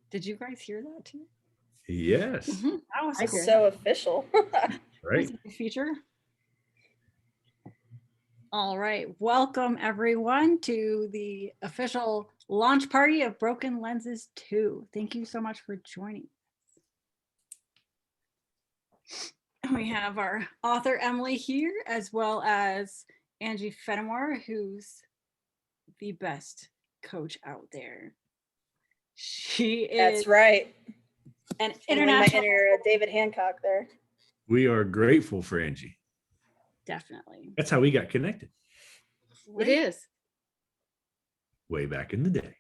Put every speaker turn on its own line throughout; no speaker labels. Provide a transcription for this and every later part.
Did you guys hear that too?
Yes.
That was
It's
cool.
so official.
Right.
That's a feature. All right. Welcome everyone to the official launch party of Broken Lenses 2. Thank you so much for joining. We have our author Emily here, as well as Angie Fenimore, who's the best coach out there. She is
That's right.
an
Channeling my
international.
inner David Hancock there.
We are grateful for Angie.
Definitely.
That's how we got connected
Right?
It is.
way back in the day.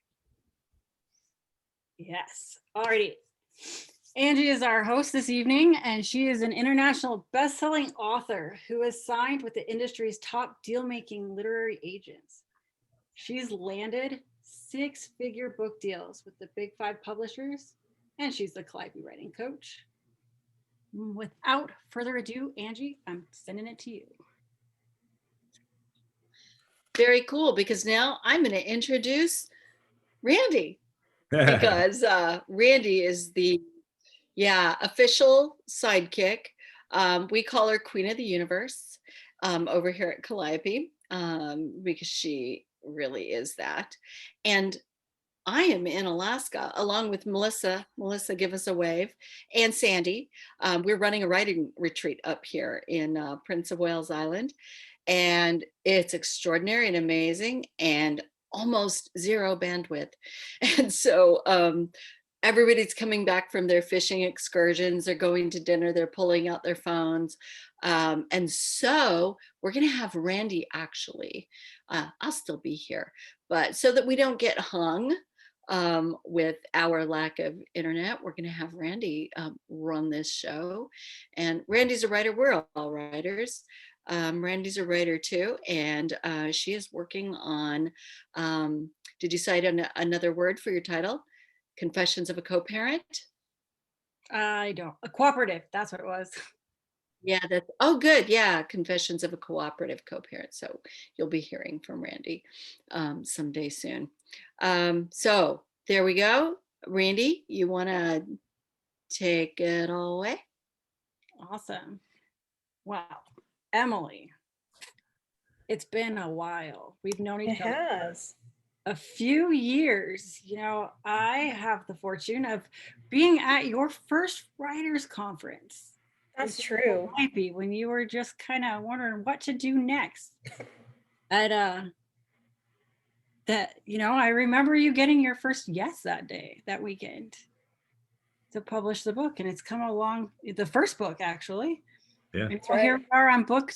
Yes. Alrighty. Angie is our host this evening, and she is an international best-selling author who is signed with the industry's top deal-making literary agents. She's landed 6-figure book deals with the big 5 publishers, and she's the Calliope writing coach. Without further ado, Angie, I'm sending it to you.
Very cool, because now I'm going to introduce Randy, because Randy is the official sidekick. We call her Queen of the Universe over here at Calliope, because she really is that. And I am in Alaska along with Melissa. Melissa, give us a wave. And Sandy. We're running a writing retreat up here in Prince of Wales Island. And it's extraordinary and amazing and almost zero bandwidth. And so everybody's coming back from their fishing excursions. They're going to dinner. They're pulling out their phones. And so we're going to have Randy actually. I'll still be here, but so that we don't get hung with our lack of internet, we're going to have Randy run this show. And Randy's a writer. We're all writers. Randy's a writer too, and she is working on, did you cite another word for your title? Confessions of a Co-Parent?
I don't. A cooperative, that's what it was.
Yeah, that's, oh good, yeah, Confessions of a Cooperative Co-Parent. So you'll be hearing from Randy someday soon. So there we go. Randy, you want to take it away?
Awesome. Wow. Emily, it's been a while. We've known
It
each other
has.
a few years. You know, I have the fortune of being at your first writers conference.
That's true.
Might be when you were just kind of wondering what to do next. And that, you know, I remember you getting your first yes that day, that weekend, to publish the book, and it's come along. The first book, actually.
Yeah.
And so here we are on book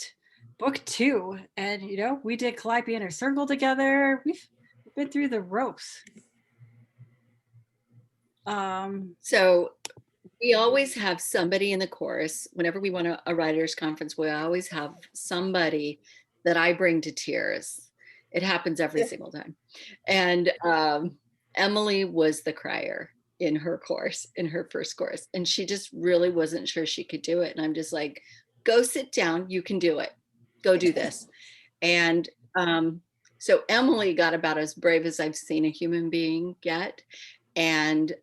2, and you know, we did Calliope Inner Circle together. We've been through the ropes.
So we always have somebody in the chorus. Whenever we want a writers conference, we always have somebody that I bring to tears. It happens every single time. And Emily was the crier in her course, in her first course, and she just really wasn't sure she could do it. And I'm just like, go sit down, you can do it, go do this. And so Emily got about as brave as I've seen a human being get, and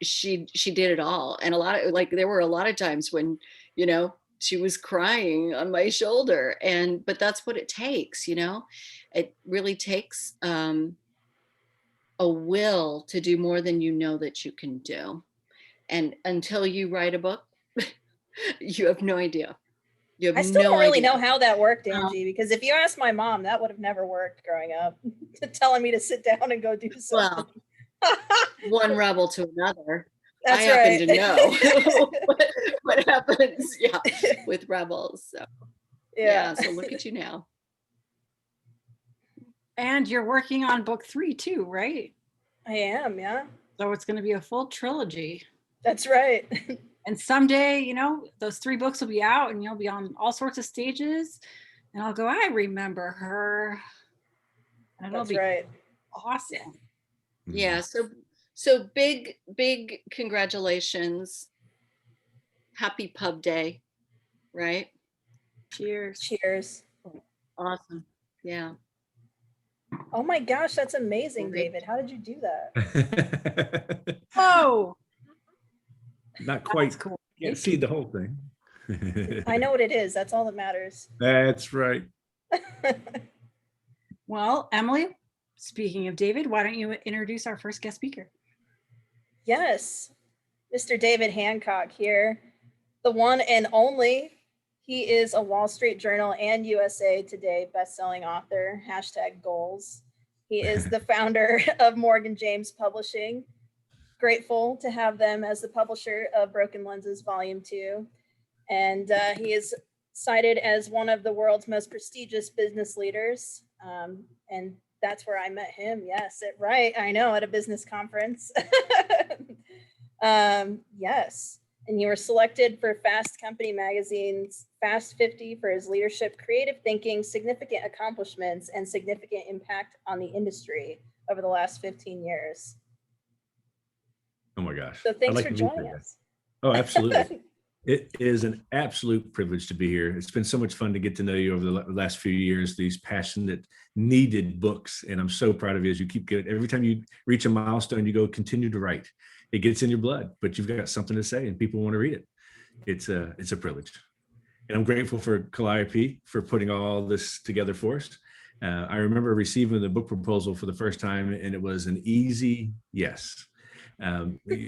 she did it all. And a lot of, like, there were a lot of times when, you know, she was crying on my shoulder, but that's what it takes, you know. It really takes a will to do more than you know that you can do. And until you write a book, you have no idea. You have
I still
no
don't really
idea.
know how that worked, Angie, because if you ask my mom, that would have never worked growing up, telling me to sit down and go do something.
Well, one rebel to another.
That's
I happen
right.
to know what happens, with rebels. So so look at you now.
And you're working on book 3 too, right?
I am, yeah.
So it's going to be a full trilogy.
That's right.
And someday, you know, those 3 books will be out and you'll be on all sorts of stages. And I'll go, I remember her. And it'll be
right.
Awesome.
Yeah, so big congratulations. Happy pub day, right?
Cheers.
Cheers.
Awesome. Yeah.
Oh my gosh, that's amazing,
Great.
David. How did you do that?
Oh,
Not
that's
quite.
cool.
Can't see the whole thing.
I know what it is. That's all that matters.
That's right.
Well, Emily, speaking of David, why don't you introduce our first guest speaker?
Yes, Mr. David Hancock here, the one and only. He is a Wall Street Journal and USA Today bestselling author, #goals. He is the founder of Morgan James Publishing. Grateful to have them as the publisher of Broken Lenses Volume 2. And he is cited as one of the world's most prestigious business leaders. And that's where I met him. Yes, right. I know, at a business conference. Yes. And you were selected for Fast Company Magazine's Fast 50 for his leadership, creative thinking, significant accomplishments, and significant impact on the industry over the last 15 years.
Oh my gosh.
So
I'd
thanks
like
for
to meet
joining
you.
us.
Oh, absolutely. It is an absolute privilege to be here. It's been so much fun to get to know you over the last few years, these passionate, needed books. And I'm so proud of you as you keep getting, every time you reach a milestone, you go, continue to write. It gets in your blood, but you've got something to say and people want to read it. It's a privilege. And I'm grateful for Calliope for putting all this together for us. I remember receiving the book proposal for the first time, and it was an easy yes.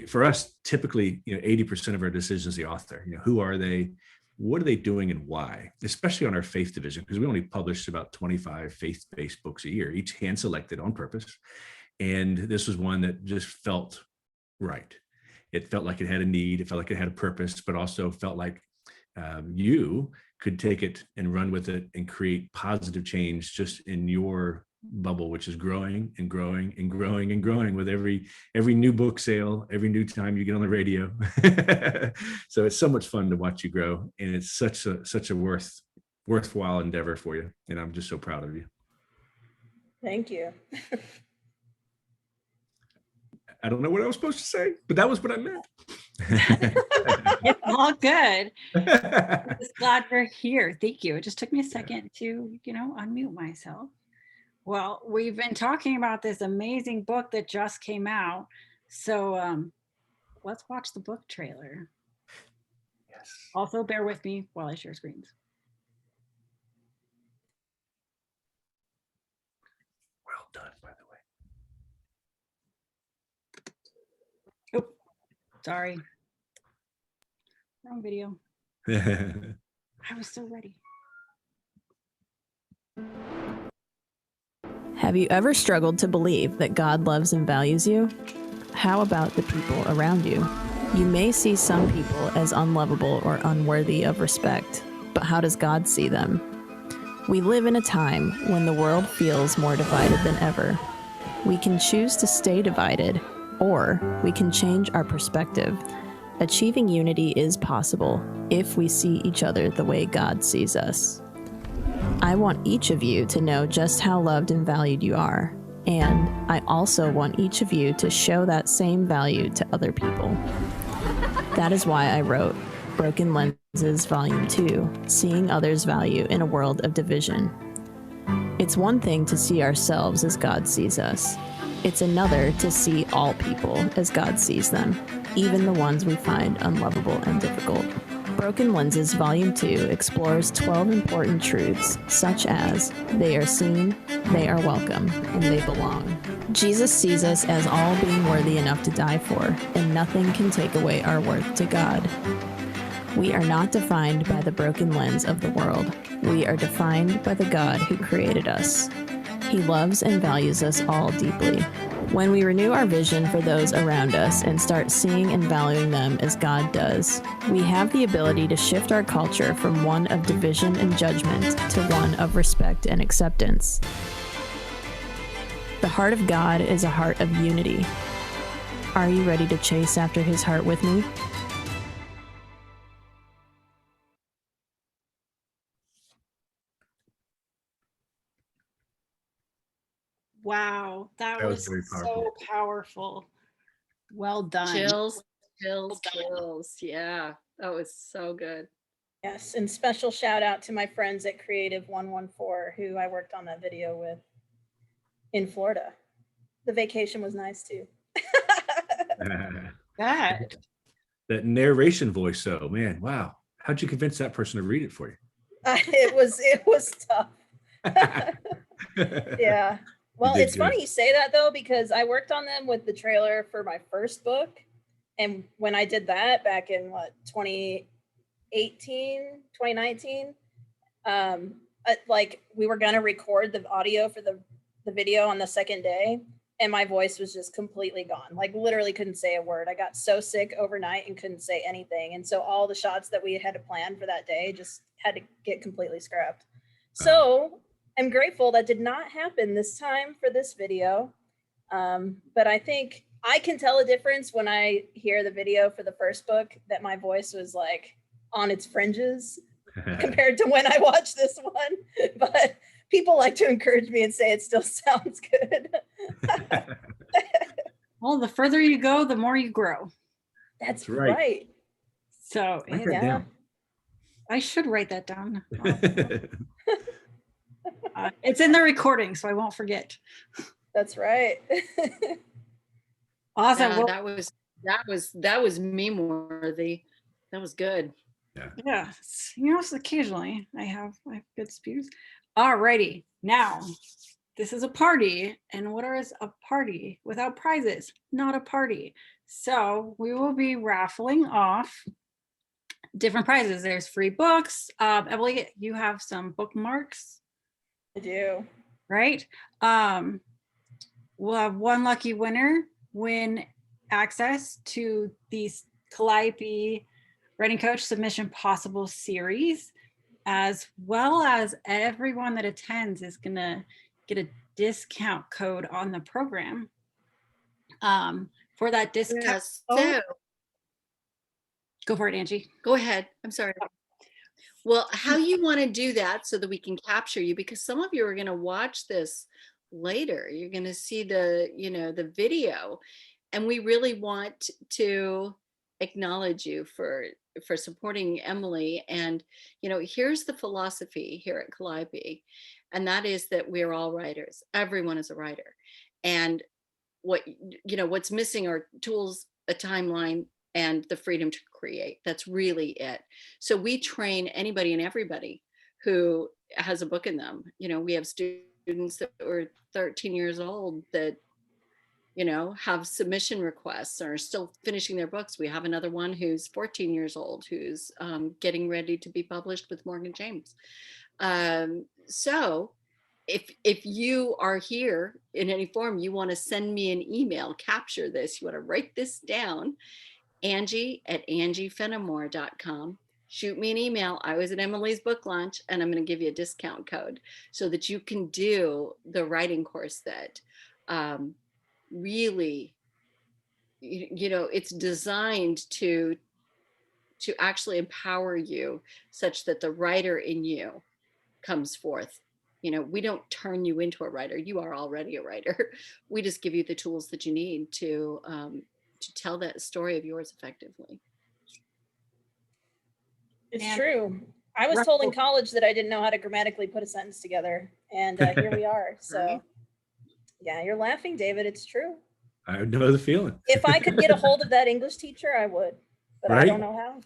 For us, typically, 80% of our decisions, the author, who are they, what are they doing, and why, especially on our faith division, because we only published about 25 faith-based books a year, each hand selected on purpose. And this was one that just felt right. It felt like it had a need, it felt like it had a purpose, but also felt like you could take it and run with it and create positive change just in your bubble, which is growing and growing and growing and growing with every new book sale, every new time you get on the radio. So it's so much fun to watch you grow, and it's such a worthwhile endeavor for you, and I'm just so proud of you.
Thank you.
I don't know what I was supposed to say, but that was what I meant.
It's all good. I'm just glad we're here. Thank you. It just took me a second to, unmute myself. Well, we've been talking about this amazing book that just came out. So let's watch the book trailer.
Yes.
Also, bear with me while I share screens.
Well done, by the
Oh, sorry. Wrong video.
way.
I was so ready.
Have you ever struggled to believe that God loves and values you? How about the people around you? You may see some people as unlovable or unworthy of respect, but how does God see them? We live in a time when the world feels more divided than ever. We can choose to stay divided, or we can change our perspective. Achieving unity is possible if we see each other the way God sees us. I want each of you to know just how loved and valued you are, and I also want each of you to show that same value to other people. That is why I wrote Broken Lenses Volume 2, Seeing Others' Value in a World of Division. It's one thing to see ourselves as God sees us. It's another to see all people as God sees them, even the ones we find unlovable and difficult. Broken Lenses Volume 2 explores 12 important truths, such as they are seen, they are welcome, and they belong. Jesus sees us as all being worthy enough to die for, and nothing can take away our worth to God. We are not defined by the broken lens of the world. We are defined by the God who created us. He loves and values us all deeply. When we renew our vision for those around us and start seeing and valuing them as God does, we have the ability to shift our culture from one of division and judgment to one of respect and acceptance. The heart of God is a heart of unity. Are you ready to chase after his heart with me?
Wow, that
That was
was
very
so
powerful.
powerful. Well done.
Chills. Yeah, that was so good.
Yes, and special shout out to my friends at Creative 114 who I worked on that video with. in Florida. The vacation was nice too.
That.
That narration voice, though, man, wow. How'd you convince that person to read it for you?
It was tough. Yeah. Well,
did
it's
good.
funny you say that though, because I worked on them with the trailer for my first book. And when I did that back in 2019, like we were gonna record the audio for the video on the second day, and my voice was just completely gone. Like literally couldn't say a word. I got so sick overnight and couldn't say anything. And so all the shots that we had to plan for that day just had to get completely scrapped. So I'm grateful that did not happen this time for this video. But I think I can tell a difference when I hear the video for the first book that my voice was like on its fringes compared to when I watched this one. But people like to encourage me and say it still sounds good.
Well, the further you go, the more you grow.
That's
right.
right.
So
Write that down.
I should write that down. It's in the recording, so I won't forget.
That's right.
Awesome.
Yeah,
Well,
that was meme worthy. That was good.
yeah, so occasionally I have good spews. Alrighty, now this is a party, and what is a party without prizes? Not a party. So we will be raffling off different prizes. There's free books. Emily, you have some bookmarks,
I do.
right? We'll have one lucky winner win access to the Calliope Writing Coach Submission Possible series, as well as everyone that attends is gonna get a discount code on the program. For that discount,
Yes. So
go for it, Angie.
go ahead. I'm sorry. Well, how you want to do that so that we can capture you, because some of you are going to watch this later. You're going to see the video, and we really want to acknowledge you for supporting Emily. And here's the philosophy here at Calliope, and that is that we're all writers. Everyone is a writer, and what's missing are tools, a timeline, and the freedom to create. That's really it. So we train anybody and everybody who has a book in them. We have students that were 13 years old that have submission requests or are still finishing their books. We have another one who's 14 years old who's getting ready to be published with Morgan James. So if you are here in any form, you want to send me an email, capture this, you want to write this down, Angie@angiefenimore.com. Shoot me an email. I was at Emily's book launch, and I'm going to give you a discount code so that you can do the writing course that really, it's designed to actually empower you such that the writer in you comes forth. We don't turn you into a writer. You are already a writer. We just give you the tools that you need to tell that story of yours effectively.
It's
And-
true. I was told in college that I didn't know how to grammatically put a sentence together, and here we are. So,
Right.
yeah, you're laughing, David. It's true.
I know the feeling.
If I could get a hold of that English teacher, I would, but I
Right?
don't know how.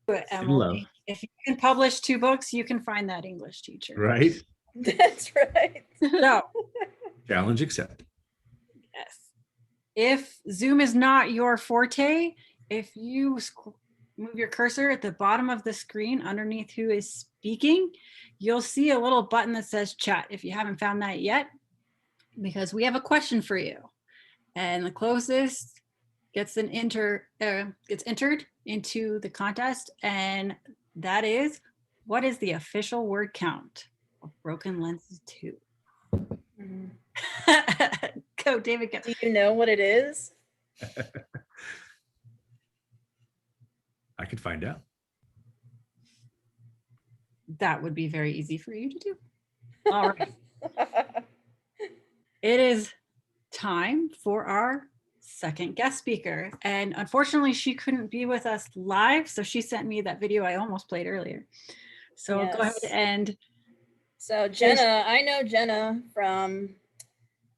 But Emily, if you can publish 2 books, you can find that English teacher.
Right?
That's right.
So,
Challenge accepted.
yes. If Zoom is not your forte, if you move your cursor at the bottom of the screen underneath who is speaking, you'll see a little button that says chat if you haven't found that yet, because we have a question for you. And the closest gets entered into the contest, and that is, what is the official word count of Broken Lenses 2? Go, David. Go.
Do you know what it is?
I could find out.
That would be very easy for you to do. All right. It is time for our second guest speaker. And unfortunately, she couldn't be with us live. So she sent me that video I almost played earlier. So I'll go ahead
Yes.
and
So Jenna, I know Jenna from,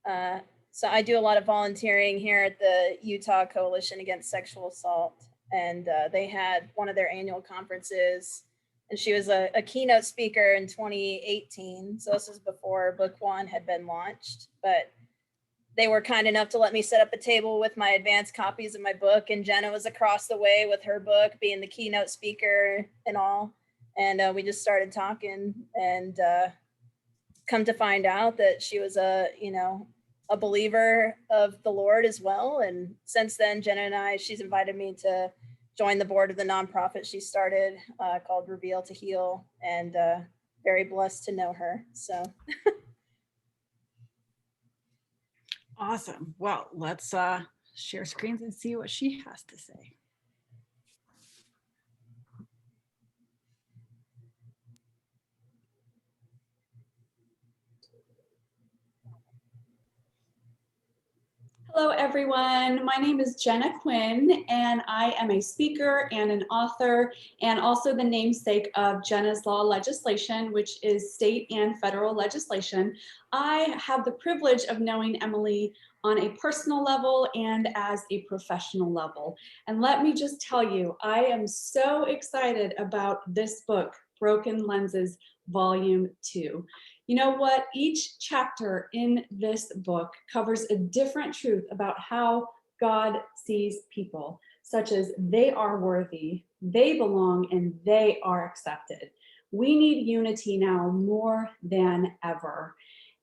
so I do a lot of volunteering here at the Utah Coalition Against Sexual Assault. And they had one of their annual conferences, and she was a keynote speaker in 2018. So this is before book one had been launched, but they were kind enough to let me set up a table with my advanced copies of my book, and Jenna was across the way with her book, being the keynote speaker and all. And we just started talking, and come to find out that she was a believer of the Lord as well. And since then, Jenna and I, she's invited me to join the board of the nonprofit she started called Reveal to Heal, and very blessed to know her. So
Awesome. Well, let's share screens and see what she has to say.
Hello, everyone. My name is Jenna Quinn, and I am a speaker and an author, and also the namesake of Jenna's Law legislation, which is state and federal legislation. I have the privilege of knowing Emily on a personal level and as a professional level. And let me just tell you, I am so excited about this book, Broken Lenses, Volume 2. You know what? Each chapter in this book covers a different truth about how God sees people, such as they are worthy, they belong, and they are accepted. We need unity now more than ever.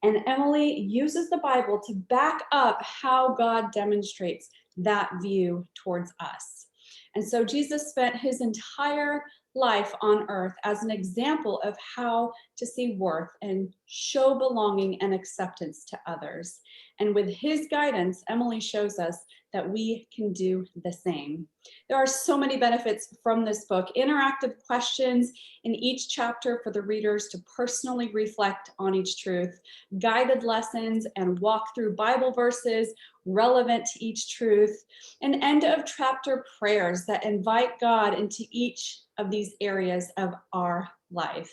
And Emily uses the Bible to back up how God demonstrates that view towards us. And so Jesus spent his entire life on earth as an example of how to see worth and show belonging and acceptance to others. And with his guidance, Emily shows us that we can do the same. There are so many benefits from this book. Interactive questions in each chapter for the readers to personally reflect on each truth, guided lessons and walk through Bible verses relevant to each truth, and end of chapter prayers that invite God into each of these areas of our life.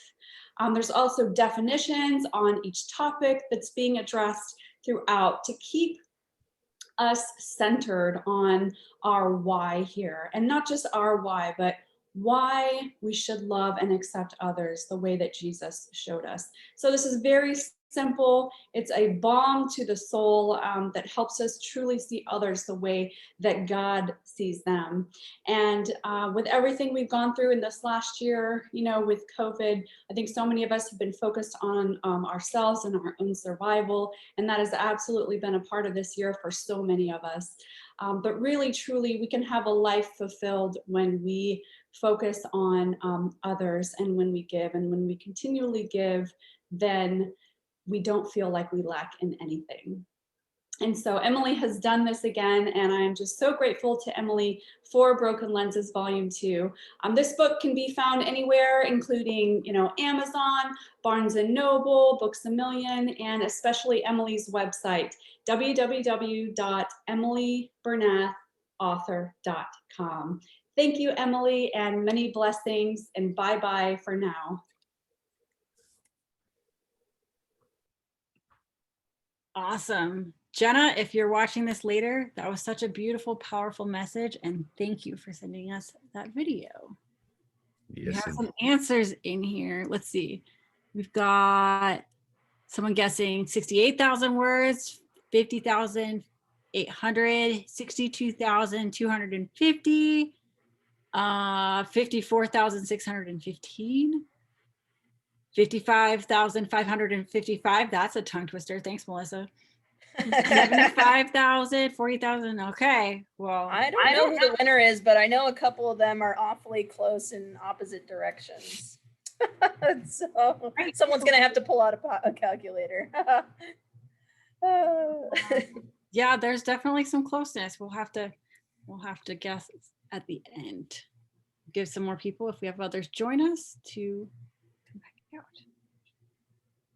There's also definitions on each topic that's being addressed throughout to keep us centered on our why here, and not just our why, but why we should love and accept others the way that Jesus showed us. So this is very simple. It's a balm to the soul that helps us truly see others the way that God sees them. And with everything we've gone through in this last year, with COVID, I think so many of us have been focused on ourselves and our own survival. And that has absolutely been a part of this year for so many of us. But really, truly, we can have a life fulfilled when we focus on others, and when we give, and when we continually give, then we don't feel like we lack in anything. And so Emily has done this again, and I'm just so grateful to Emily for Broken Lenses Volume 2. This book can be found anywhere, including, Amazon, Barnes & Noble, Books A Million, and especially Emily's website, www.emilybernathauthor.com. Thank you, Emily, and many blessings, and bye-bye for now.
Awesome. Jenna, if you're watching this later, that was such a beautiful, powerful message. And thank you for sending us that video.
Yes,
we have some answers in here. Let's see. We've got someone guessing 68,000 words, 50,800, 62,250, 54,615. 55,555. That's a tongue twister. Thanks, Melissa. 75,000, 40,000. Okay. Well,
I don't know who the winner is, but I know a couple of them are awfully close in opposite directions. So someone's going to have to pull out a calculator.
yeah, there's definitely some closeness. We'll have to guess at the end. Give some more people, if we have others join us, to come back out.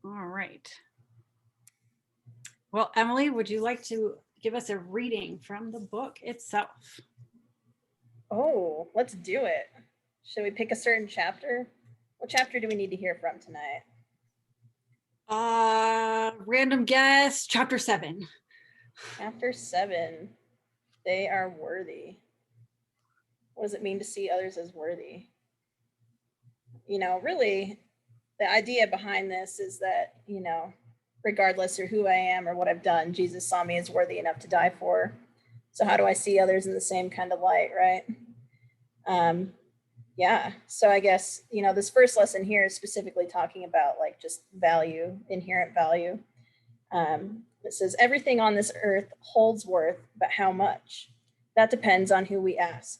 All right. Well, Emily, would you like to give us a reading from the book itself?
Oh, let's do it. Should we pick a certain chapter? What chapter do we need to hear from tonight?
Random guess, chapter 7.
Chapter 7. They are worthy. What does it mean to see others as worthy? You know, really, the idea behind this is that, you know, regardless of who I am or what I've done, Jesus saw me as worthy enough to die for. So how do I see others in the same kind of light, right? Yeah, so I guess, you know, this first lesson here is specifically talking about like just value, inherent value. It says everything on this earth holds worth, but how much? That depends on who we ask.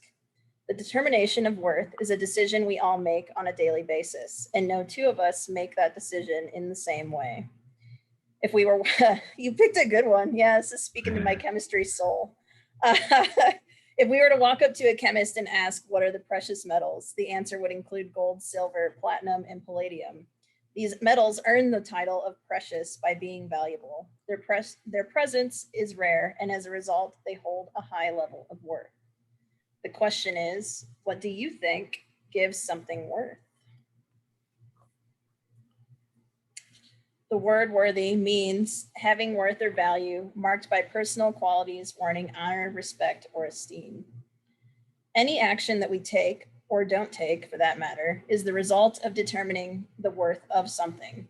The determination of worth is a decision we all make on a daily basis, and no two of us make that decision in the same way. If we were, you picked a good one. Yeah, this is speaking to my chemistry soul. If we were to walk up to a chemist and ask, what are the precious metals? The answer would include gold, silver, platinum, and palladium. These metals earn the title of precious by being valuable. Their presence is rare, and as a result, they hold a high level of worth. The question is, what do you think gives something worth? The word worthy means having worth or value marked by personal qualities warranting honor, respect, or esteem. Any action that we take, or don't take for that matter, is the result of determining the worth of something.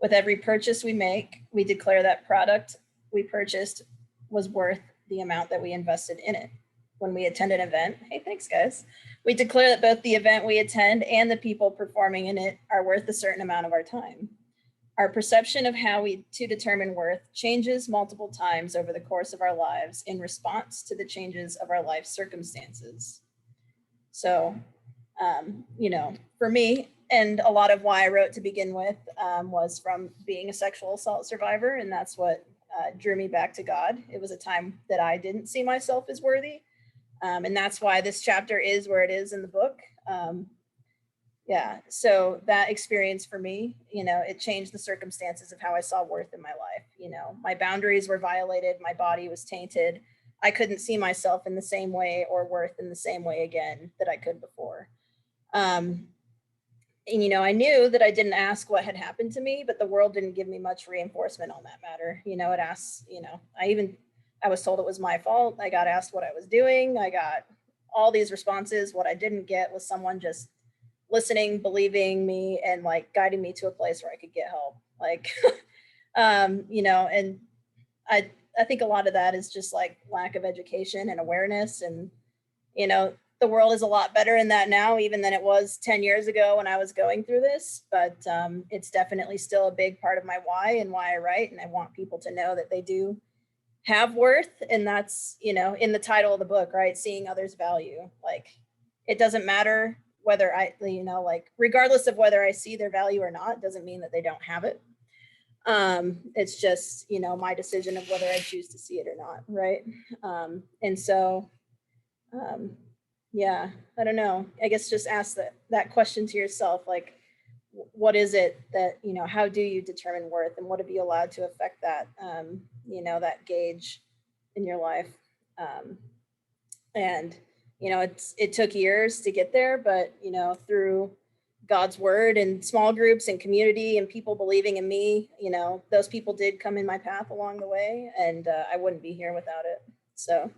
With every purchase we make, we declare that product we purchased was worth the amount that we invested in it. When we attend an event, hey, thanks guys, we declare that both the event we attend and the people performing in it are worth a certain amount of our time. Our perception of how to determine worth changes multiple times over the course of our lives in response to the changes of our life circumstances. So, you know, for me, and a lot of why I wrote to begin with was from being a sexual assault survivor, and that's what drew me back to God. It was a time that I didn't see myself as worthy, and that's why this chapter is where it is in the book. Yeah, so that experience for me, you know, it changed the circumstances of how I saw worth in my life. You know, my boundaries were violated, my body was tainted. I couldn't see myself in the same way or worth in the same way again that I could before. And, you know, I knew that I didn't ask what had happened to me, but the world didn't give me much reinforcement on that matter. You know, it asks, you know, I was told it was my fault. I got asked what I was doing. I got all these responses. What I didn't get was someone just listening, believing me, and like guiding me to a place where I could get help. Like, you know, and I think a lot of that is just like lack of education and awareness. And, you know, the world is a lot better in that now, even than it was 10 years ago when I was going through this, but it's definitely still a big part of my why and why I write. And I want people to know that they do have worth. And that's, you know, in the title of the book, right? Seeing others' value. Like, it doesn't matter whether I, you know, like regardless of whether I see their value or not, doesn't mean that they don't have it. It's just, you know, my decision of whether I choose to see it or not, right? And so, yeah, I don't know. I guess just ask that question to yourself, like, what is it that, you know, how do you determine worth, and what have you allowed to affect that, you know, that gauge in your life? And you know, it took years to get there, but, you know, through God's word and small groups and community and people believing in me, you know, those people did come in my path along the way, and I wouldn't be here without it. So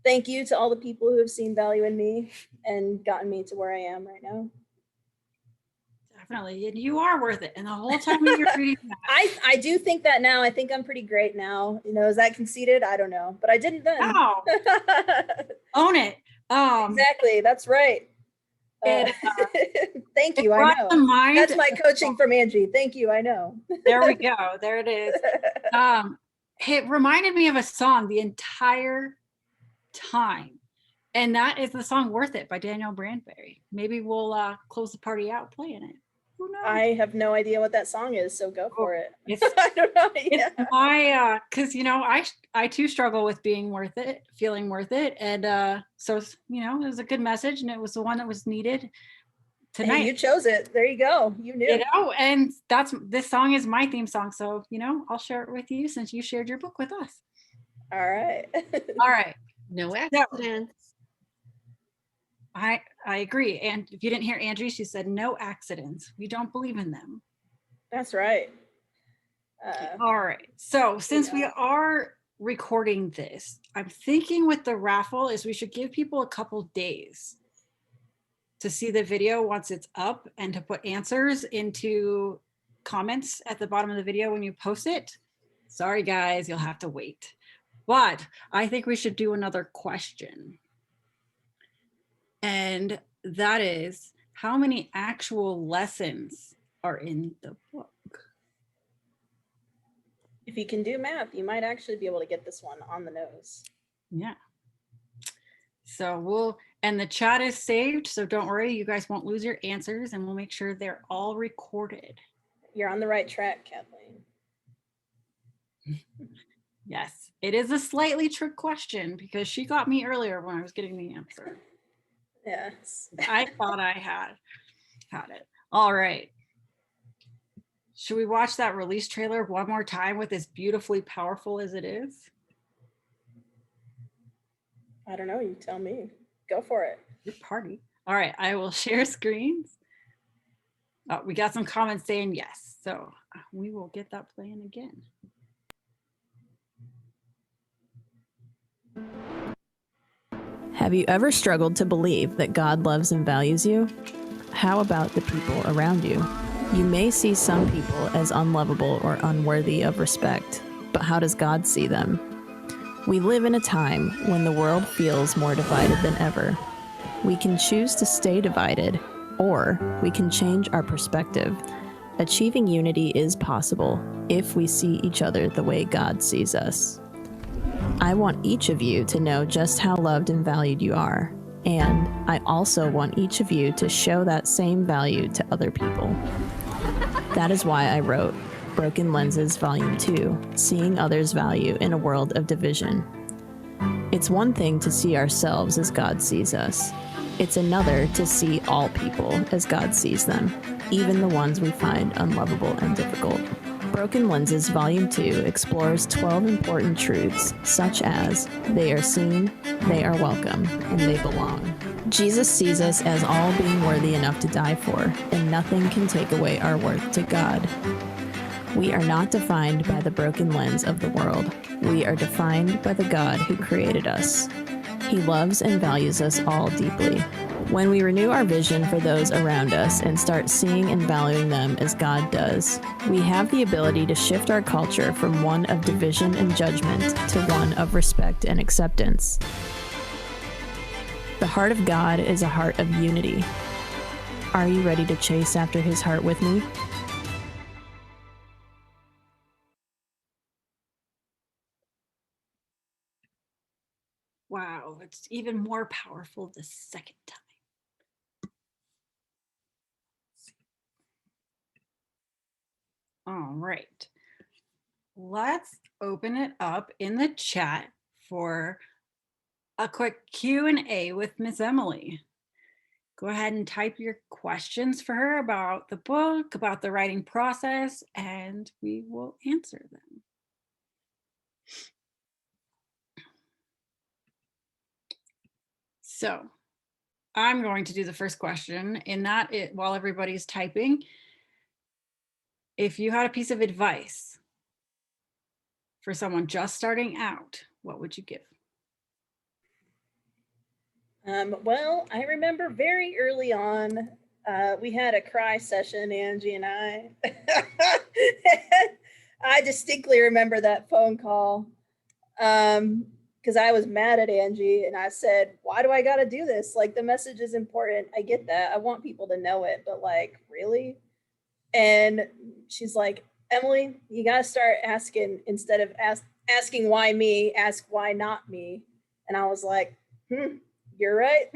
thank you to all the people who have seen value in me and gotten me to where I am right now.
Definitely. And you are worth it. And the whole time you're reading that.
I do think that now. I think I'm pretty great now. You know, is that conceited? I don't know, but I didn't then.
No. Own it.
Exactly. That's right. Thank you. I know. That's my coaching from Angie. Thank you. I know.
There we go. There it is. It reminded me of a song the entire time. And that is the song Worth It by Daniel Bradbury. Maybe we'll close the party out playing it. Who knows?
I have no idea what that song is, so go for it. I don't know. Yeah.
It's my, because, you know, I too struggle with being worth it, feeling worth it. And so, you know, it was a good message, and it was the one that was needed tonight.
Hey, you chose it. There you go. You knew.
You know, and this song is my theme song. So, you know, I'll share it with you since you shared your book with us.
All right.
All right.
No accidents.
I agree. And if you didn't hear Angie, she said no accidents. We don't believe in them.
That's right.
All right. So since we
Yeah.
are recording this, I'm thinking with the raffle is we should give people a couple days to see the video once it's up and to put answers into comments at the bottom of the video when you post it. Sorry, guys, you'll have to wait. But I think we should do another question. And that is, how many actual lessons are in the book?
If you can do math, you might actually be able to get this one on the nose.
Yeah. So and the chat is saved, so don't worry, you guys won't lose your answers, and we'll make sure they're all recorded.
You're on the right track, Kathleen.
Yes, it is a slightly trick question because she got me earlier when I was getting the answer.
Yes.
I thought I had it. All right. Should we watch that release trailer one more time with as beautifully powerful as it is?
I don't know. You tell me. Go for it.
Your party. All right, I will share screens. Oh, we got some comments saying yes, so we will get that playing again.
Have you ever struggled to believe that God loves and values you? How about the people around you? You may see some people as unlovable or unworthy of respect, but how does God see them? We live in a time when the world feels more divided than ever. We can choose to stay divided, or we can change our perspective. Achieving unity is possible if we see each other the way God sees us. I want each of you to know just how loved and valued you are, and I also want each of you to show that same value to other people. That is why I wrote Broken Lenses Volume 2, Seeing Others' Value in a World of Division. It's one thing to see ourselves as God sees us. It's another to see all people as God sees them, even the ones we find unlovable and difficult. Broken Lenses Volume 2 explores 12 important truths, such as they are seen, they are welcome, and they belong. Jesus sees us as all being worthy enough to die for, and nothing can take away our worth to God. We are not defined by the broken lens of the world. We are defined by the God who created us. He loves and values us all deeply. When we renew our vision for those around us and start seeing and valuing them as God does, we have the ability to shift our culture from one of division and judgment to one of respect and acceptance. The heart of God is a heart of unity. Are you ready to chase after his heart with me?
Wow, it's even more powerful the second time. All right, let's open it up in the chat for a quick Q&A with Miss Emily. Go ahead and type your questions for her about the book, about the writing process, and we will answer them. So I'm going to do the first question, and that it while everybody's typing. If you had a piece of advice for someone just starting out, what would you give?
Well, I remember very early on, we had a cry session, Angie and I. I distinctly remember that phone call because I was mad at Angie and I said, why do I got to do this? Like, the message is important. I get that. I want people to know it, but like, really? And she's like, Emily, you got to start asking, instead of asking why me, ask why not me. And I was like, you're right.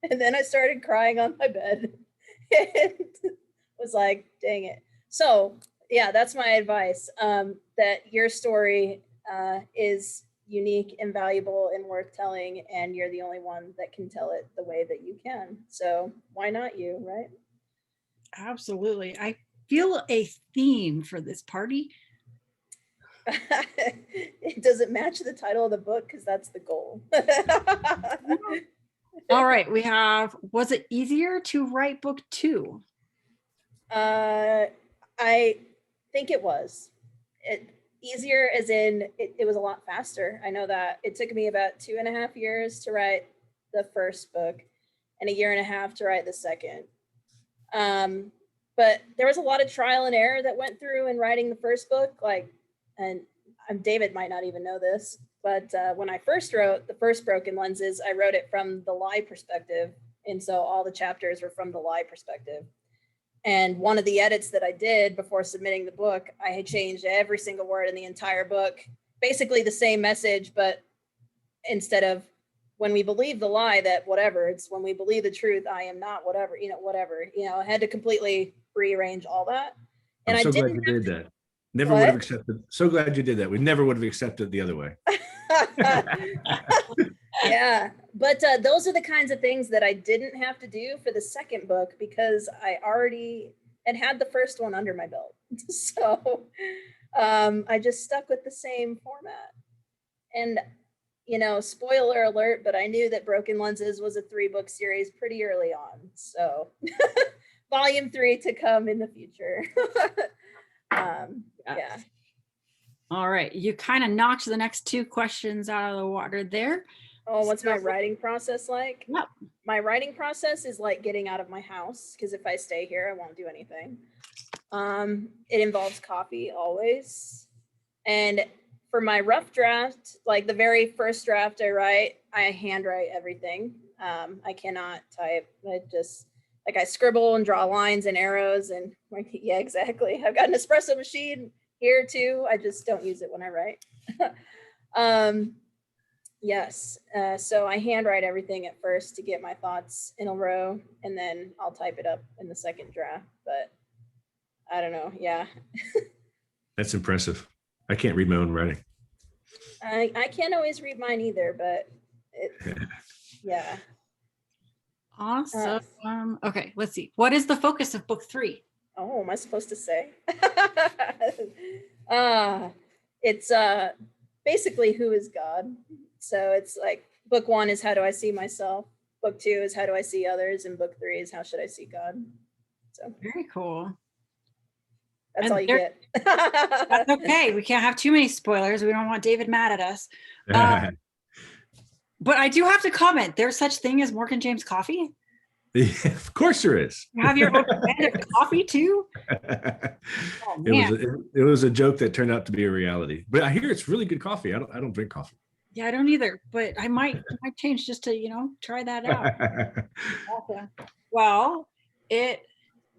And then I started crying on my bed and was like, dang it. So yeah, that's my advice, that your story is unique and valuable and worth telling, and you're the only one that can tell it the way that you can. So why not you, right?
Absolutely. I feel a theme for this party.
It doesn't match the title of the book because that's the goal.
All right, we have, was it easier to write book 2?
I I think it was easier, as in it was a lot faster. I know that it took me about 2.5 years to write the first book and 1.5 years to write the second. But there was a lot of trial and error that went through in writing the first book. And David might not even know this, but when I first wrote the first Broken Lenses, I wrote it from the lie perspective. And so all the chapters were from the lie perspective. And one of the edits that I did before submitting the book, I had changed every single word in the entire book, basically the same message, but instead of when we believe the lie that whatever, it's when we believe the truth, I am not whatever, whatever, I had to completely rearrange all that. And
I'm so
I
glad you did that. Never would have accepted. So glad you did that. We never would have accepted the other way.
Yeah, but those are the kinds of things that I didn't have to do for the second book because I already had the first one under my belt. So I just stuck with the same format. And, spoiler alert, but I knew that Broken Lenses was a 3-book series pretty early on. So volume 3 to come in the future. Yeah.
All right. You kind of knocked the next 2 questions out of the water there.
Oh, what's my writing process like?
Yep.
My writing process is like getting out of my house, because if I stay here, I won't do anything. It involves coffee always. And for my rough draft, like the very first draft I handwrite everything. I cannot type. I scribble and draw lines and arrows and yeah, exactly. I've got an espresso machine here too. I just don't use it when I write. Yes. So I handwrite everything at first to get my thoughts in a row, and then I'll type it up in the second draft. But I don't know. Yeah.
That's impressive. I can't read my own writing.
I can't always read mine either, but yeah.
Awesome. Okay, let's see. What is the focus of book 3?
Oh, am I supposed to say? It's basically who is God. So it's like book 1 is how do I see myself? Book 2 is how do I see others? And book 3 is how should I see God? So
Very cool.
that's
And
all you get.
That's okay. We can't have too many spoilers. We don't want David mad at us. But I do have to comment. There's such thing as Morgan James coffee.
Yeah, of course there is.
You have your own brand of coffee too. Oh, man.
It was a joke that turned out to be a reality. But I hear it's really good coffee. I don't drink coffee.
Yeah, I don't either. But I might change just to try that out. Okay. Well, it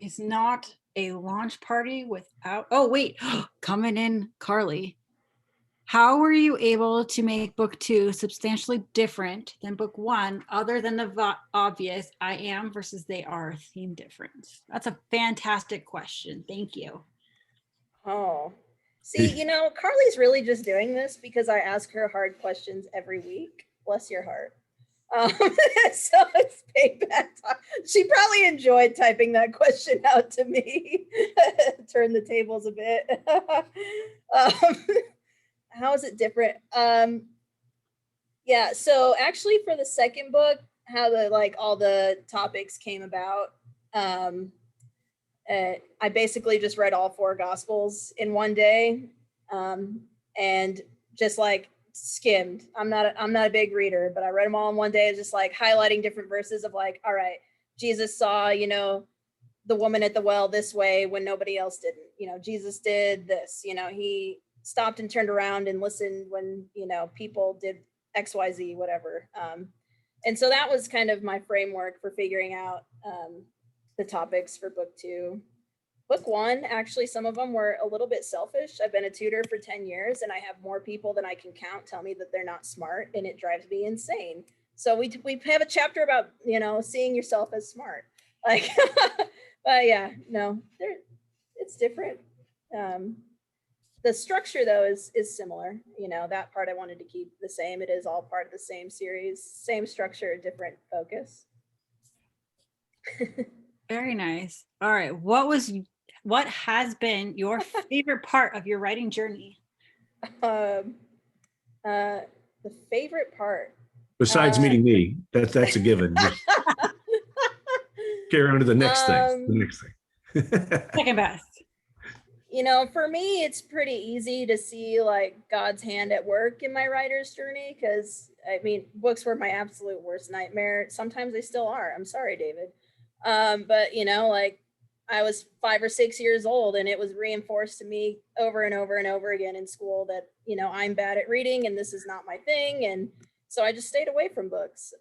is not a launch party without. Oh wait, coming in, Carly. How were you able to make book 2 substantially different than book 1, other than the obvious I am versus they are theme difference? That's a fantastic question. Thank you.
Oh, see, Carly's really just doing this because I ask her hard questions every week. Bless your heart. So it's payback time. She probably enjoyed typing that question out to me. Turn the tables a bit. How is it different? Yeah, so actually for the second book, how all the topics came about, I basically just read all 4 gospels in one day, and just skimmed. I'm not a big reader, but I read them all in one day, just highlighting different verses of all right, Jesus saw, the woman at the well this way when nobody else didn't. Jesus did this, he stopped and turned around and listened when, people did XYZ, whatever. And so that was kind of my framework for figuring out the topics for book 2. Book 1, actually, some of them were a little bit selfish. I've been a tutor for 10 years and I have more people than I can count tell me that they're not smart, and it drives me insane. So we have a chapter about, seeing yourself as smart. But yeah, no, it's different. The structure though is similar. That part I wanted to keep the same. It is all part of the same series, same structure, different focus.
Very nice. All right. What has been your favorite part of your writing journey?
The favorite part.
Besides meeting me, that's a given. Carry on to the next thing.
Second best.
for me, it's pretty easy to see like God's hand at work in my writer's journey because I mean, books were my absolute worst nightmare. Sometimes they still are. I'm sorry, David. But like I was 5 or 6 years old and it was reinforced to me over and over and over again in school that, I'm bad at reading and this is not my thing. And so I just stayed away from books.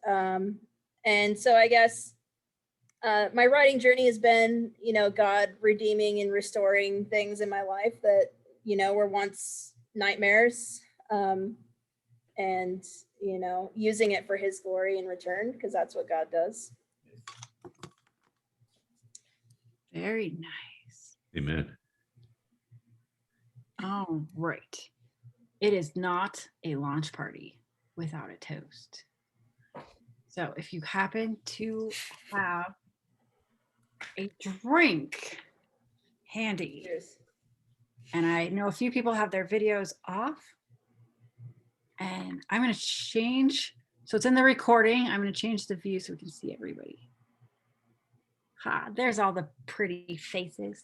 And so I guess my writing journey has been, God redeeming and restoring things in my life that, were once nightmares, and, using it for his glory in return, because that's what God does.
Very nice.
Amen.
All right. It is not a launch party without a toast. So if you happen to have a drink handy,
Cheers.
and I know a few people have their videos off, and I'm going to change. So it's in the recording. I'm going to change the view so we can see everybody. Ha, there's all the pretty faces.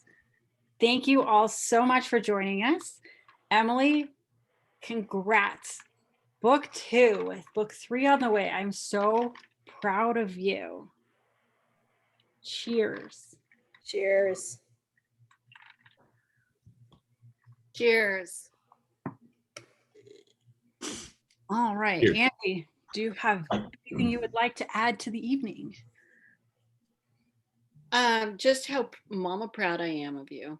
Thank you all so much for joining us. Emily, congrats. Book 2 with book 3 on the way. I'm so proud of you. Cheers.
Cheers.
Cheers.
All right,
Cheers.
Andy, do you have anything you would like to add to the evening?
Just how mama proud I am of you,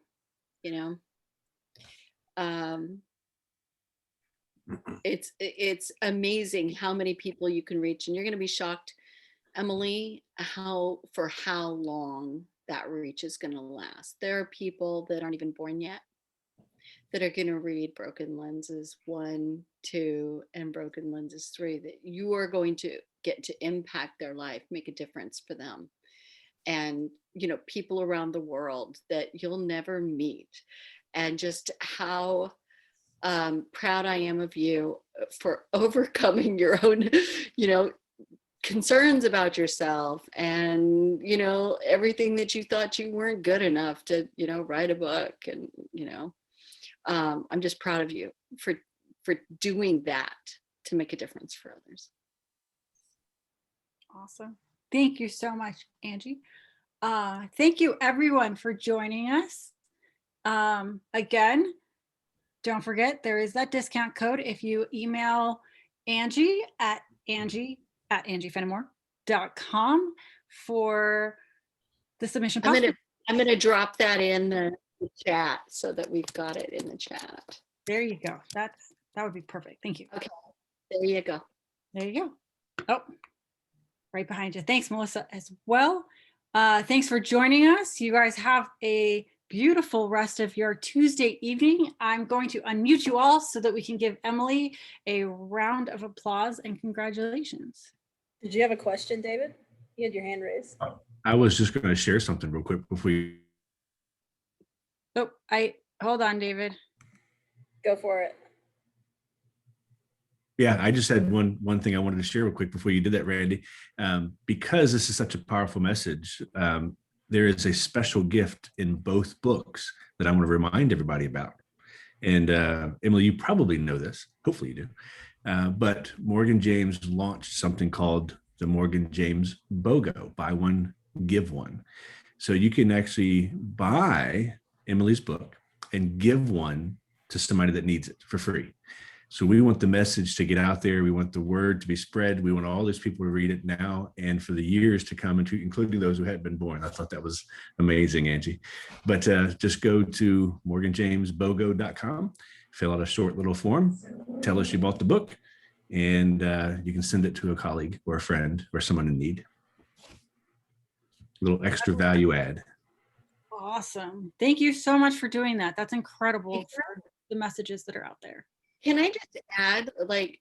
it's amazing how many people you can reach, and you're going to be shocked, Emily, for how long that reach is going to last. There are people that aren't even born yet that are going to read Broken Lenses 1, 2, and Broken Lenses 3, that you are going to get to impact their life, make a difference for them. And, people around the world that you'll never meet. And just how proud I am of you for overcoming your own, concerns about yourself and, everything that you thought you weren't good enough to, write a book. And, I'm just proud of you for doing that to make a difference for others.
Awesome. Thank you so much, Angie. Thank you everyone for joining us. Again, don't forget there is that discount code if you email Angie at angiefenimore.com for the submission process.
I'm gonna drop that in the chat so that we've got it in the chat.
There you go. That would be perfect. Thank you.
Okay, there you go.
There you go. Oh, right behind you. Thanks, Melissa, as well. Thanks for joining us. You guys have a beautiful rest of your Tuesday evening. I'm going to unmute you all so that we can give Emily a round of applause and congratulations.
Did you have a question, David? You had your hand raised.
I was just going to share something real quick before you.
Oh, hold on, David.
Go for it.
Yeah, I just had one thing I wanted to share real quick before you did that, Randy. Because this is such a powerful message, there is a special gift in both books that I want to remind everybody about. And Emily, you probably know this. Hopefully you do. But Morgan James launched something called the Morgan James BOGO, buy one, give one. So you can actually buy Emily's book and give one to somebody that needs it for free. So we want the message to get out there. We want the word to be spread. We want all these people to read it now and for the years to come, including those who hadn't been born. I thought that was amazing, Angie. But just go to morganjamesbogo.com, fill out a short little form, tell us you bought the book, and you can send it to a colleague or a friend or someone in need. A little extra value add.
Awesome. Thank you so much for doing that. That's incredible for the messages that are out there.
Can I just add, I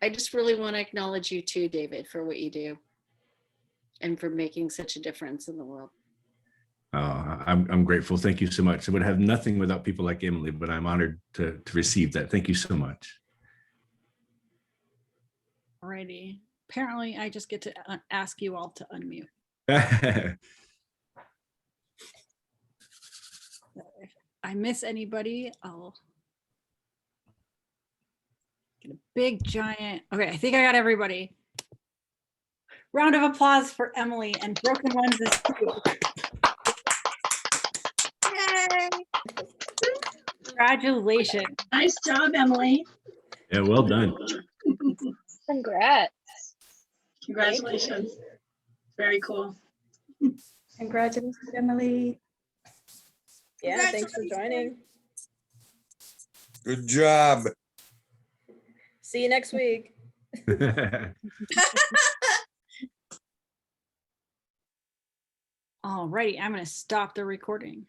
just really want to acknowledge you too, David, for what you do and for making such a difference in the world.
I'm grateful. Thank you so much. I would have nothing without people like Emily, but I'm honored to receive that. Thank you so much.
Alrighty. Apparently, I just get to ask you all to unmute. I miss anybody, I'll get a big giant. Okay, I think I got everybody. Round of applause for Emily and Broken Lenses too. Yay! Congratulations.
Nice job, Emily.
Yeah, well done.
Congrats.
Congratulations. Very cool.
Congratulations, Emily.
Yeah, thanks for joining.
Good job.
See you next week.
All righty, I'm going to stop the recording.